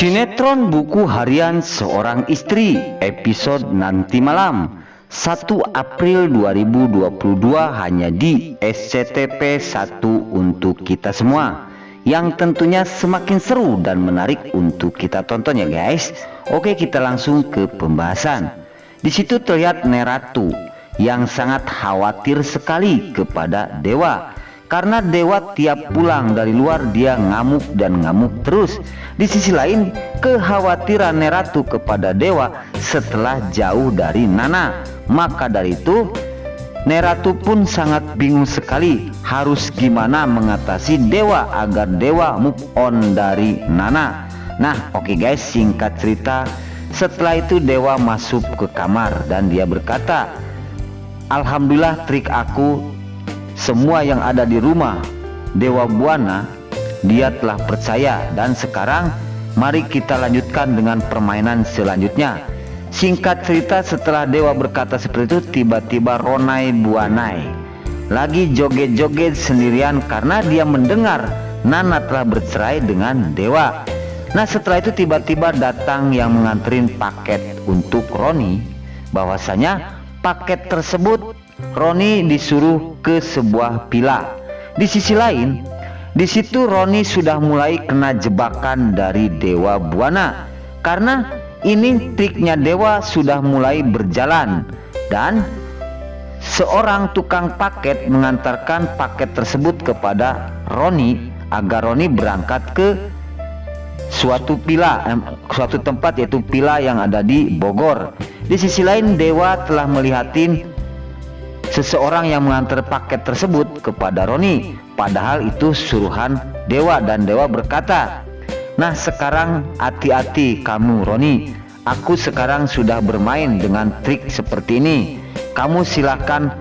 Sinetron Buku Harian Seorang Istri episode nanti malam 1 April 2022 hanya di SCTV 1 untuk kita semua, yang tentunya semakin seru dan menarik untuk kita tonton ya guys. Oke, kita langsung ke pembahasan. Di situ terlihat Neratu yang sangat khawatir sekali kepada Dewa, karena Dewa tiap pulang dari luar dia ngamuk dan ngamuk terus. Di sisi lain, kekhawatiran Neratu kepada Dewa setelah jauh dari Nana. Maka dari itu, Neratu pun sangat bingung sekali harus gimana mengatasi Dewa agar Dewa move on dari Nana. Nah, oke guys, singkat cerita, setelah itu Dewa masuk ke kamar dan dia berkata, "Alhamdulillah trik aku semua yang ada di rumah Dewa Buana dia telah percaya, dan sekarang mari kita lanjutkan dengan permainan selanjutnya." Singkat cerita, setelah Dewa berkata seperti itu, tiba-tiba Ronai Buanai lagi joget-joget sendirian karena dia mendengar Nana telah bercerai dengan Dewa. Nah, setelah itu tiba-tiba datang yang menganterin paket untuk Roni, bahwasanya paket tersebut Roni disuruh ke sebuah villa. Di sisi lain, di situ Roni sudah mulai kena jebakan dari Dewa Buana, karena ini triknya Dewa sudah mulai berjalan dan seorang tukang paket mengantarkan paket tersebut kepada Roni agar Roni berangkat ke suatu villa, suatu tempat yaitu villa yang ada di Bogor. Di sisi lain, Dewa telah melihatin seseorang yang mengantar paket tersebut kepada Roni, padahal itu suruhan Dewa, dan Dewa berkata, "Nah, sekarang hati-hati kamu Roni, aku sekarang sudah bermain dengan trik seperti ini. Kamu silahkan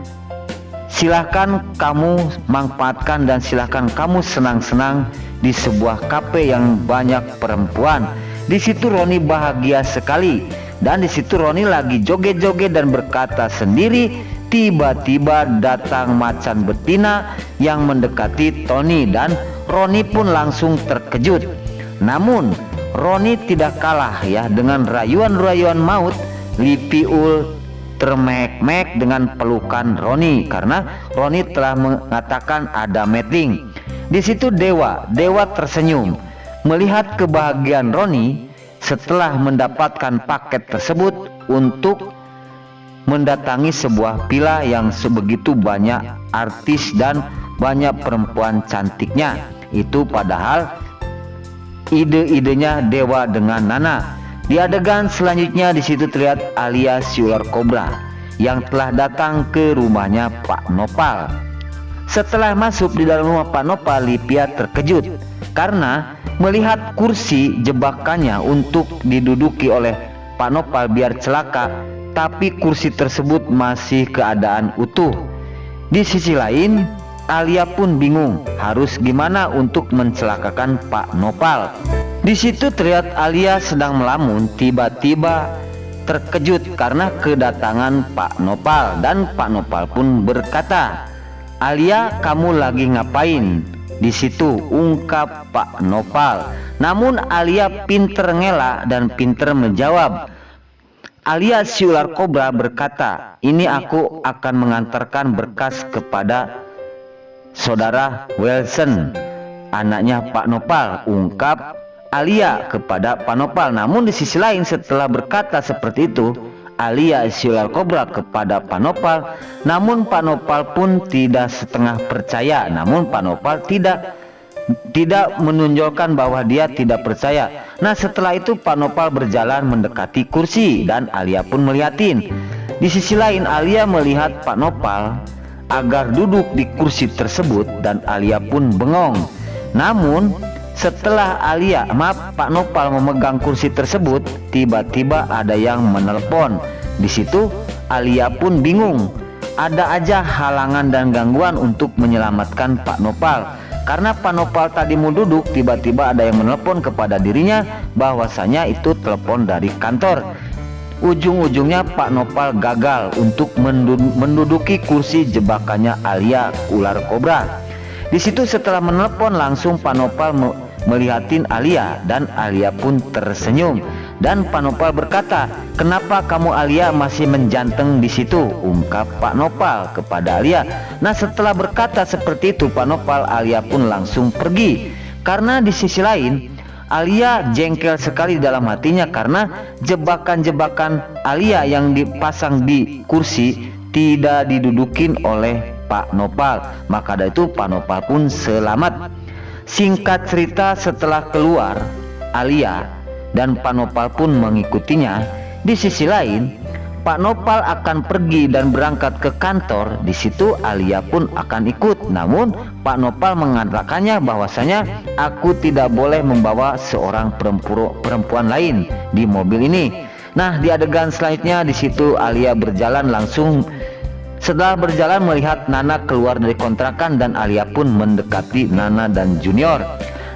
kamu manfaatkan dan silahkan kamu senang-senang di sebuah kafe yang banyak perempuan." Di situ Roni bahagia sekali, dan di situ Roni lagi joget-joget dan berkata sendiri. Tiba-tiba datang macan betina yang mendekati Tony, dan Roni pun langsung terkejut. Namun Roni tidak kalah ya dengan rayuan-rayuan maut. Lipiul termek-mek dengan pelukan Roni karena Roni telah mengatakan ada meeting. Di situ Dewa tersenyum melihat kebahagiaan Roni setelah mendapatkan paket tersebut untuk mendatangi sebuah villa yang sebegitu banyak artis dan banyak perempuan cantiknya. Itu padahal ide-idenya Dewa dengan Nana. Di adegan selanjutnya di situ terlihat Alia si ular kobra yang telah datang ke rumahnya Pak Nopal. Setelah masuk di dalam rumah Pak Nopal, Lipia terkejut karena melihat kursi jebakannya untuk diduduki oleh Pak Nopal biar celaka, tapi kursi tersebut masih keadaan utuh. Di sisi lain, Alia pun bingung harus gimana untuk mencelakakan Pak Nopal. Di situ terlihat Alia sedang melamun, tiba-tiba terkejut karena kedatangan Pak Nopal, dan Pak Nopal pun berkata, "Alia, kamu lagi ngapain di situ?" ungkap Pak Nopal. Namun Alia pinter ngelak dan pinter menjawab. Alia si ular kobra berkata, "Ini aku akan mengantarkan berkas kepada saudara Wilson, anaknya Pak Nopal," ungkap Alia kepada Pak Nopal. Namun di sisi lain, setelah berkata seperti itu Alia si ular kobra kepada Pak Nopal, namun Pak Nopal pun tidak setengah percaya. Namun Pak Nopal tidak menunjukkan bahwa dia tidak percaya. Nah, setelah itu Pak Nopal berjalan mendekati kursi dan Alia pun melihatin. Di sisi lain, Alia melihat Pak Nopal agar duduk di kursi tersebut dan Alia pun bengong. Namun setelah Pak Nopal memegang kursi tersebut, tiba-tiba ada yang menelpon. Di situ Alia pun bingung. Ada aja halangan dan gangguan untuk menyelamatkan Pak Nopal. Karena Pak Nopal tadi mau duduk, tiba-tiba ada yang menelpon kepada dirinya bahwasanya itu telepon dari kantor. Ujung-ujungnya Pak Nopal gagal untuk menduduki kursi jebakannya Alia ular kobra. Di situ setelah menelpon langsung Pak Nopal melihatin Alia dan Alia pun tersenyum. Dan Pak Nopal berkata, "Kenapa kamu Alia masih menjanteng di situ?" ungkap Pak Nopal kepada Alia. Nah, setelah berkata seperti itu Pak Nopal, Alia pun langsung pergi. Karena di sisi lain Alia jengkel sekali dalam hatinya karena jebakan-jebakan Alia yang dipasang di kursi tidak didudukin oleh Pak Nopal. Maka dari itu Pak Nopal pun selamat. Singkat cerita, setelah keluar Alia dan Pak Nopal pun mengikutinya. Di sisi lain, Pak Nopal akan pergi dan berangkat ke kantor. Di situ Alia pun akan ikut. Namun Pak Nopal mengatakannya bahwasanya aku tidak boleh membawa seorang perempuan lain di mobil ini. Nah, di adegan selanjutnya di situ Alia berjalan langsung. Setelah berjalan melihat Nana keluar dari kontrakan dan Alia pun mendekati Nana dan Junior.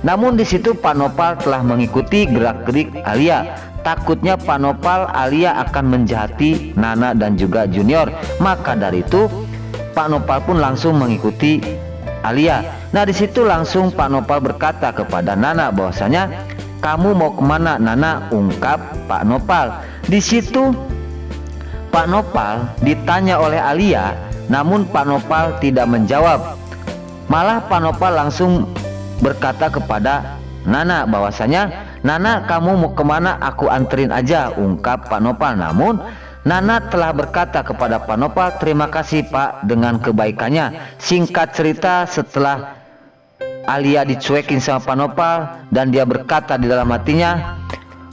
Namun di situ Pak Nopal telah mengikuti gerak-gerik Alia. Takutnya Pak Nopal Alia akan menjahati Nana dan juga Junior. Maka dari itu Pak Nopal pun langsung mengikuti Alia. Nah, di situ langsung Pak Nopal berkata kepada Nana bahwasanya, "Kamu mau kemana, Nana?" ungkap Pak Nopal. Di situ Pak Nopal ditanya oleh Alia, namun Pak Nopal tidak menjawab. Malah Pak Nopal langsung berkata kepada Nana bahwasanya, "Nana, kamu mau kemana? Aku anterin aja," ungkap Pak Nopal. Namun Nana telah berkata kepada Pak Nopal, "Terima kasih Pak dengan kebaikannya." Singkat cerita, setelah Alia dicuekin sama Pak Nopal dan dia berkata di dalam hatinya,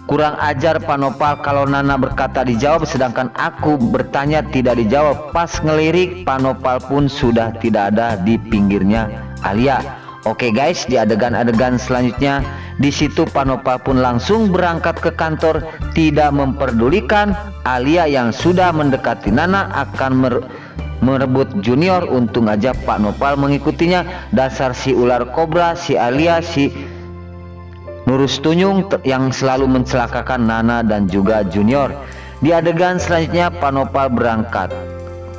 "Kurang ajar Pak Nopal, kalau Nana berkata dijawab sedangkan aku bertanya tidak dijawab." Pas ngelirik, Pak Nopal pun sudah tidak ada di pinggirnya Alia. Oke guys, di adegan-adegan selanjutnya di situ Pak Nopal pun langsung berangkat ke kantor, tidak memperdulikan Alia yang sudah mendekati Nana akan merebut Junior. Untung aja Pak Nopal mengikutinya. Dasar si ular kobra, si Alia, si Nurus Tunyung yang selalu mencelakakan Nana dan juga Junior. Di adegan selanjutnya Pak Nopal berangkat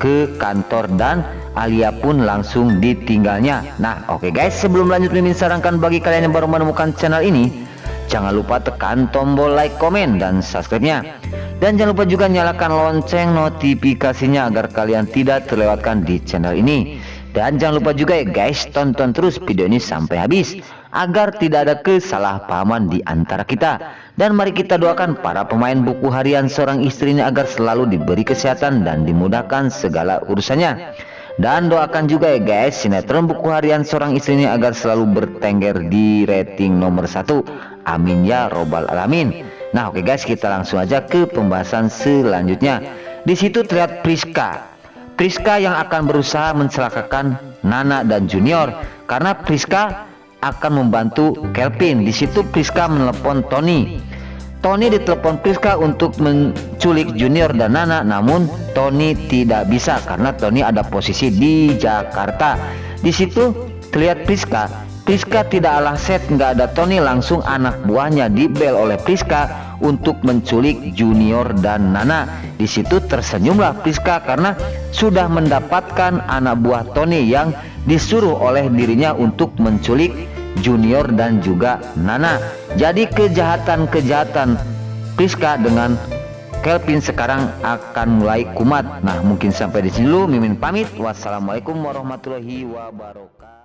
ke kantor dan Alia pun langsung ditinggalnya. Nah, oke guys, sebelum lanjut Mimin sarankan bagi kalian yang baru menemukan channel ini, jangan lupa tekan tombol like, komen, dan subscribe-nya. Dan jangan lupa juga nyalakan lonceng notifikasinya agar kalian tidak terlewatkan di channel ini. Dan jangan lupa juga ya guys, tonton terus video ini sampai habis agar tidak ada kesalahpahaman di antara kita. Dan mari kita doakan para pemain buku harian seorang istri ini agar selalu diberi kesehatan dan dimudahkan segala urusannya. Dan doakan juga ya guys, sinetron buku harian seorang istri ini agar selalu bertengger di rating nomor 1. Amin ya robbal alamin. Nah, oke guys, kita langsung aja ke pembahasan selanjutnya. Di situ terlihat Priska yang akan berusaha mencelakakan Nana dan Junior karena Priska akan membantu Kelvin. Di situ Priska menelepon Tony. Tony ditelepon Priska untuk menculik Junior dan Nana, namun Tony tidak bisa karena Tony ada posisi di Jakarta. Di situ terlihat Priska tidak alah set, nggak ada Tony, langsung anak buahnya dibel oleh Priska untuk menculik Junior dan Nana. Di situ tersenyumlah Priska karena sudah mendapatkan anak buah Tony yang disuruh oleh dirinya untuk menculik Junior dan juga Nana. Jadi kejahatan Priska dengan Kelvin sekarang akan mulai kumat. Nah, mungkin sampai di sini dulu Mimin pamit. Wassalamualaikum warahmatullahi wabarakatuh.